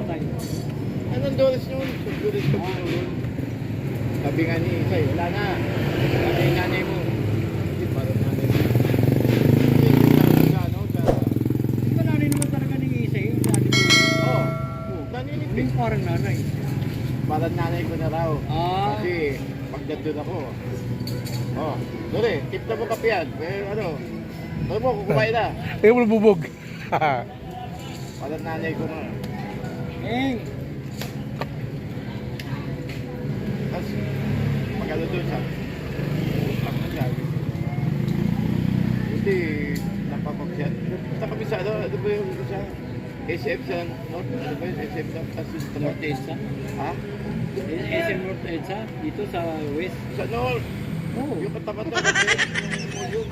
namatay. Anong Doris yun? Doris ko pinulun. Sabi nga ni Isay, wala na. Sabi yung nanay mo. Hindi, parang nanay mo. Hindi, yung sa ano, sa... Di ba nanay naman talaga ni Isa yung dati ko? Oo. Oo. Naninig. Yung parang nanay. Parang nanay ko na raw. Ah. Kasi, pag nandun ako. Oh, Dore, tip na mo kape yan. Eh, ano? Ano mo, kukumain na. Tingnan mo bubog. Parang nanay ko na. Eng! Tapos, magkano doon siya? Utak na siya. Hindi, napapagsiya. Punta kami sa ano ba yung sa SF sa North? Ano ba yung SF sa Tasus? North Edsa? Ha? SM North Edsa? Dito sa West? Sa North. Oo. Yung katapat na kasi. Yung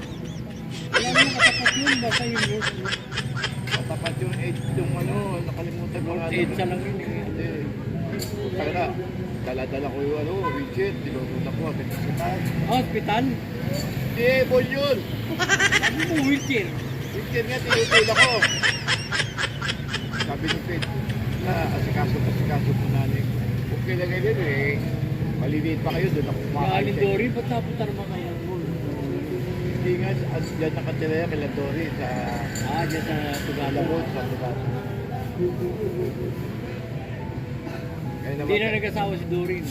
Wala naman katapat yun. Basta yung North. katapat yung 8, yung ano, nakalimutan ko nga. North Edsa lang yun. Hindi. Kaya dala-dala ko yung ano, widget. Tinutulak ko agad sa taas. Hospital? Hindi, ball yun. Sabi mo wheelchair. Widget nga, tinutulak ko. Sabi ni Pete, na asikaso po nanay ko. Okay lang ngayon eh. Maliliit pa kayo, doon ako kumakain. Alindori, ba't napunta naman kayo? Hindi nga, dyan nakatira yan kay Landori sa Dyan sa Tugalog. Labot, sa Tugato. Kaya Hindi na naman, nag-asawa si Doreen.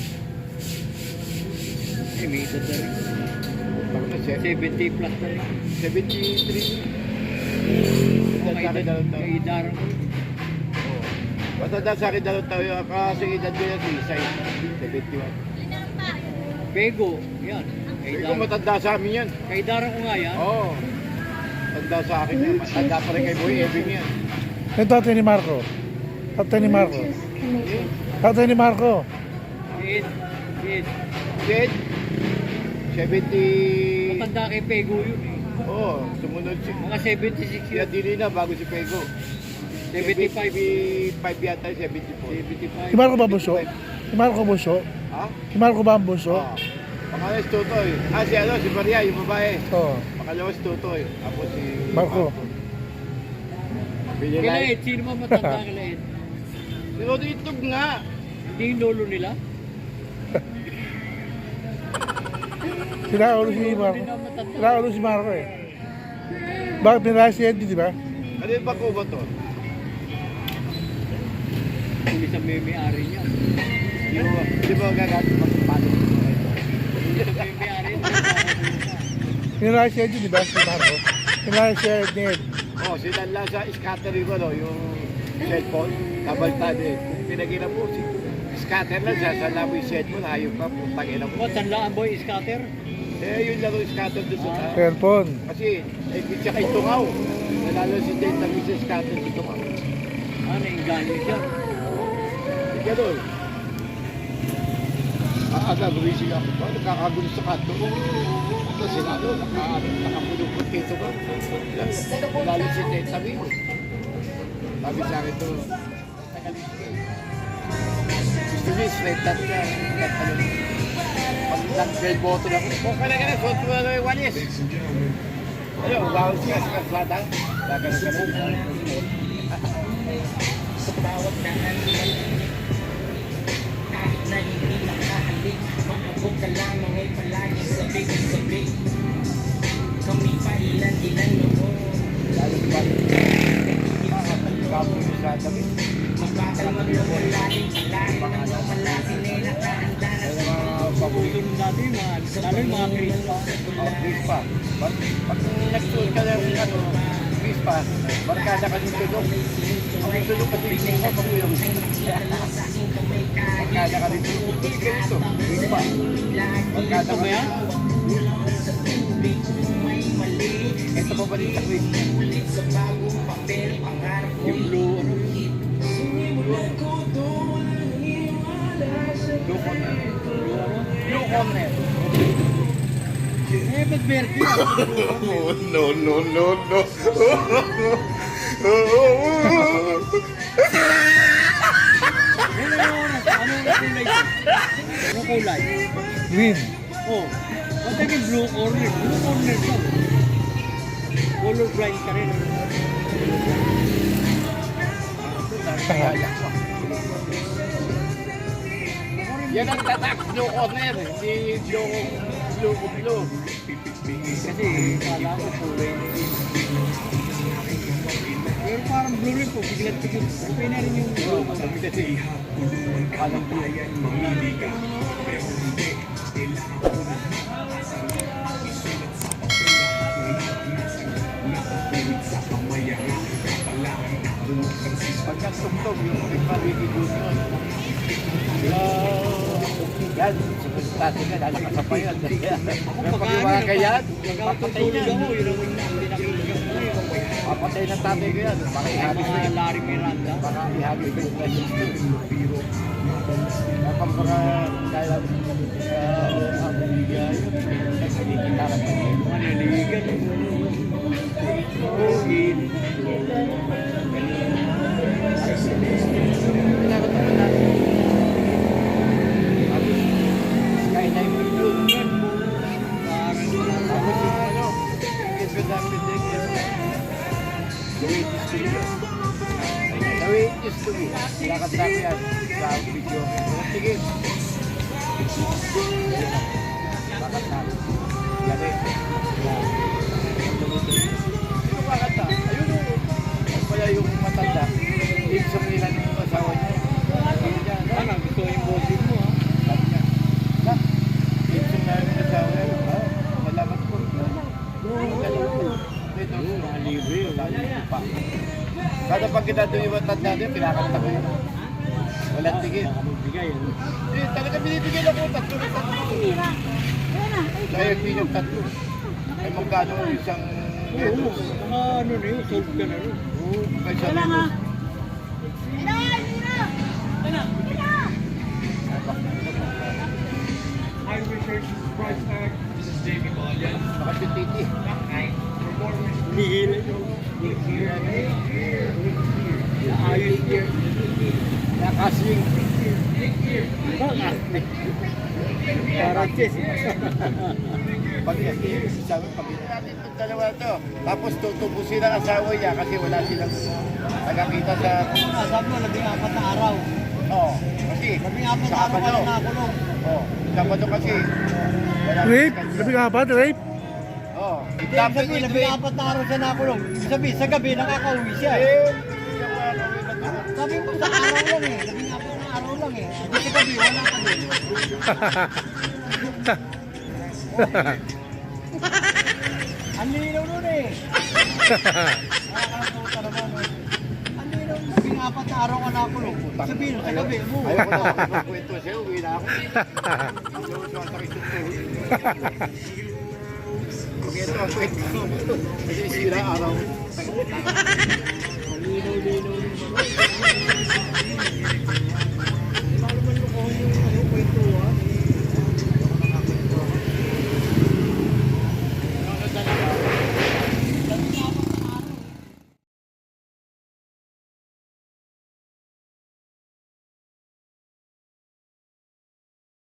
May edad na rin. pag na 70 plus na rin. 73. Kay Sa akin dalawang taon. Darang. Oo. Matanda sa akin dalawang taon yun. Kasi edad ko yan si Isay. 71. Bego. Yan. Kay Hindi ko Darang. matanda sa amin yan. Kay Darang ko nga yan. Oo. Matanda sa akin yan. Matanda pa rin kay Boy Eving yan. Ito tatay ni Marco. Tatay ni Marco. Tatay ni Marco. Kid. Kid. Dead. 70. Matanda kay Pego yun eh. Oo. Sumunod si... Mga 76 Siya yun. dili na bago si Pego. 75. 5 yata, 74. 75. Si Marco ba buso? Si Marco buso? Ha? Si Marco ba ang buso? Oo. Pangalan si Tutoy. Si ano, si Maria, yung babae. Oo. Pangalawa si Tutoy. Ako si... Marco. Billy Kila Light. Ed. Sino ba matanda kila Ed? Si Rodo Itog nga. Hindi yung lolo nila? Sinaulo si Marco. Hindi na matanda. Sinaulo si Marco eh. Bakit pinrasa si Eddie, di ba? Ano yung bako ba to? Huli sa may-ari niya. Di ba gagamit magpapalo? Huli sa may-ari niya. Pinrasa si Eddie, di ba? Si Marco. Pinrasa si Eddie. Oh, sinala sa scatter ko, no? Yung cellphone. Kabalta din. Kung pinagina po, scatter lang siya. Sa labo yung cellphone, ayun pa, putang ina mo. What? Sanlaan boy scatter? Eh, yun lang yung scatter doon sa taas. Cellphone. Kasi, eh, siya kay Tungaw. Nalalo si Dave ng isa scatter si Tungaw. Nainganyo siya. Hindi ganun. Gumising ako pa, nagkakagulo sa kanto. Kasi lalo, nakapulong po dito ba? Lalo si Dave sabi mo. Sabi sa akin to, gusto niya straight up niya. Pag nag-bell button ako, okay na ka na, suot mo na yung walis. Ayun, bawal siya sa kaslatang. Gagano ka na. Bawat daan kahit na hindi nakahalik, maabot ka lamang ay palagi sabik-sabik. Kami pa ilan-ilan noon, Lalo pa, kapo niyo sa tabi. magkakalman naman laging sa lahat ng malaki na nakahanda na Ayun ang mga paborito. Susunod natin yung mga, lalo yung mga Chris pa. Chris pa. Pag nag-tour ka ng ano, Chris pa, barkada ka ng tulog. Ang tulog kasi yung mga pagulong. Barkada ka rin tulog. Chris ka rito. Chris pa. Barkada Ito ka ba yan? Ito pa ba rin sa Chris? sa bagong papel, pangarap ko Yung blue, ano? Blue corner. Blue, ano? Blue corner. Eh, ba't verde? Oh, no, no, no, no. Anong kulay ito? Anong kulay? Green. Oh, ba't naging blue corner? Blue corner siya. Color blind ka rin. Kaya Yan ang tatak, blue corner, hindi blue. Kasi kala ko kulay. Pero parang blue rin po, biglat-biglat. Okay na rin yung blue. Sabi kasi, alam blue. Pagka tumtog, yung iparigigun yun. Yan, sumunod ka, lalakasapay yan. Pag iwaga yan, papatay Tulog yan. ako, yun ang pinakinggan ko ngayon. Papatay ng tatay ko yan. Baka Ay, ihabig ko mga yan. Larry Miranda. Baka ihabig ko yung message ko. Kapag mga kaya Amerika yun, nagsinikita ka pa yun. Mga niligan. Rogin. Pinakatapan natin. Skydive with you. Parang Tapos yung ano, yung Gaddafi thing, the way it used to be. The way it used to be. Lakad namin yan sa video. Sige. Lakad namin. Galing. Sino kakanta? Ayun o. Ay pala yung matanda. Ibig sabihin ng asawa niya. Sabi niya, parang gusto yung boses mo, ha? sabi niya, "Nak, ibig sabihin ng asawa niya. Salamat po. Mga libre. Kada pag kita doon yung matanda niya, pinakanta ko yun. Walang tigil. Baka magbigay, ano? Talaga binibigyan ako tatlo na tatlo. Kaya hindi yung tatlo. Ay magkano isang Oo, mga ano na yun, solve ka na rin. Oo, kaya siya rin. Hi, Richard. Price tag. This is Jamie Bolian. Nakapititi. Hihila yun. Ayos year. Nakaswing. Baka. Parang chess. Pag sabi, pag natin itong dalawa to. Tapos tutubusin ang asawa niya kasi wala silang nagkakita sa... Sabi mo, 14 na araw. Oo, kasi 14 na araw Sabado. ka na nakulong. Oo, Sabado kasi. wala Rape? kanya. Labing apat, rape? Oo. Hindi, sabi, 14 na araw siya nakulong. Sabi, sa gabi, nakakauwi siya. Sabi mo, sa araw lang eh. 14 na araw lang eh. Hindi sa gabi, wala ka din. Ang linaw nun eh. Nakakalimutan naman eh. Ang linaw, 14 na araw ka nakulong. Sabi mo, sa gabi mo. Ayaw ko na ako magkwento sa'yo, uwi na ako. Ayaw ko sa sakit ito. Okay, ito ang kwento. Kasi sira araw. Ang linaw.